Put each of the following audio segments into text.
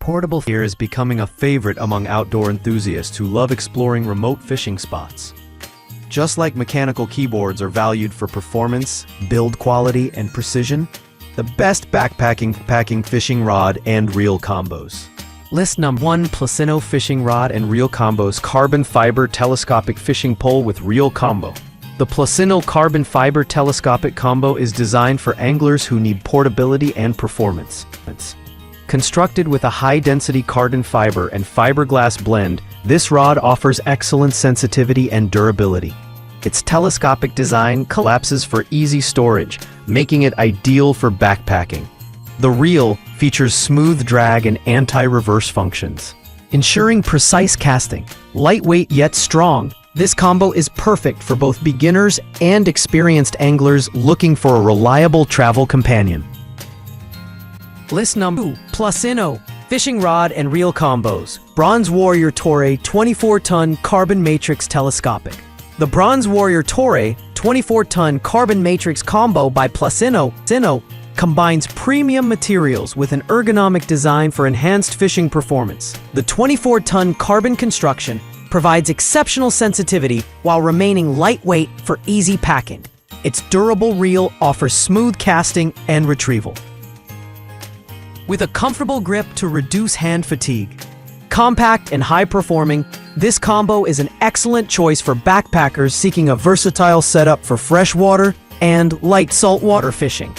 portable gear is becoming a favorite among outdoor enthusiasts who love exploring remote fishing spots. Just like mechanical keyboards are valued for performance, build quality, and precision, the best backpacking fishing rod and reel combos. List number 1: PLUSINNO Fishing Rod and Reel Combos Carbon Fiber Telescopic Fishing Pole with Reel Combo. The PLUSINNO Carbon Fiber Telescopic Combo is designed for anglers who need portability and performance. Constructed with a high-density carbon fiber and fiberglass blend, this rod offers excellent sensitivity and durability. Its telescopic design collapses for easy storage, making it ideal for backpacking. The reel features smooth drag and anti-reverse functions, ensuring precise casting. Lightweight yet strong, this combo is perfect for both beginners and experienced anglers looking for a reliable travel companion. List number 2: PLUSINNO Fishing Rod and Reel Combos Bronze Warrior Torre 24-ton Carbon Matrix Telescopic. The Bronze Warrior Torre 24-ton Carbon Matrix Combo by PLUSINNO combines premium materials with an ergonomic design for enhanced fishing performance. The 24-ton carbon construction provides exceptional sensitivity while remaining lightweight for easy packing. Its durable reel offers smooth casting and retrieval, with a comfortable grip to reduce hand fatigue. Compact and high-performing, this combo is an excellent choice for backpackers seeking a versatile setup for freshwater and light saltwater fishing.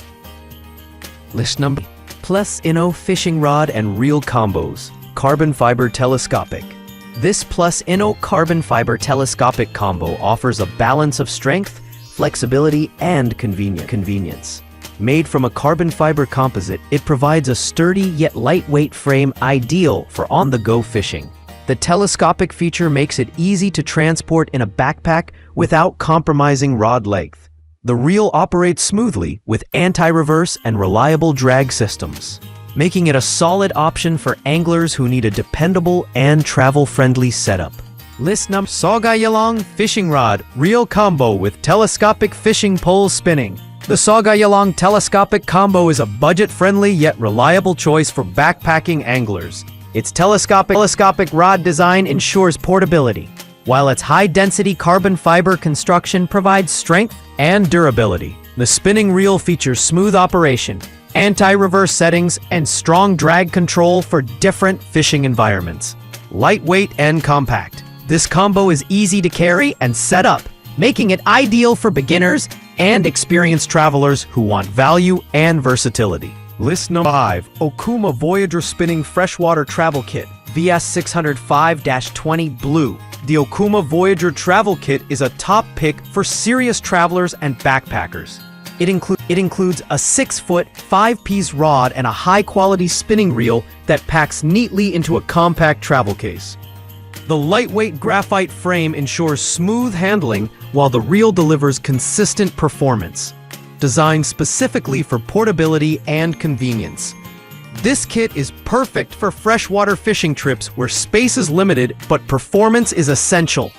List number: PLUSINNO Fishing Rod and Reel Combos Carbon Fiber Telescopic. This PLUSINNO Carbon Fiber Telescopic Combo offers a balance of strength, flexibility, and convenience. Made from a carbon fiber composite, it provides a sturdy yet lightweight frame ideal for on-the-go fishing. The telescopic feature makes it easy to transport in a backpack without compromising rod length. The reel operates smoothly with anti-reverse and reliable drag systems, making it a solid option for anglers who need a dependable and travel-friendly setup. List number: Sougayilang Fishing Rod Reel Combo with Telescopic Fishing Pole Spinning. The Sougayilang Telescopic Combo is a budget-friendly yet reliable choice for backpacking anglers. Its telescopic rod design ensures portability, while its high-density carbon fiber construction provides strength and durability. The spinning reel features smooth operation, anti-reverse settings, and strong drag control for different fishing environments. Lightweight and compact, this combo is easy to carry and set up, making it ideal for beginners and experienced travelers who want value and versatility. List number 5: Okuma Voyager Spinning Freshwater Travel Kit VS 605-20 Blue. The Okuma Voyager Travel Kit is a top pick for serious travelers and backpackers. It includes a 6-foot, 5-piece rod and a high-quality spinning reel that packs neatly into a compact travel case. The lightweight graphite frame ensures smooth handling, while the reel delivers consistent performance. Designed specifically for portability and convenience, this kit is perfect for freshwater fishing trips where space is limited but performance is essential.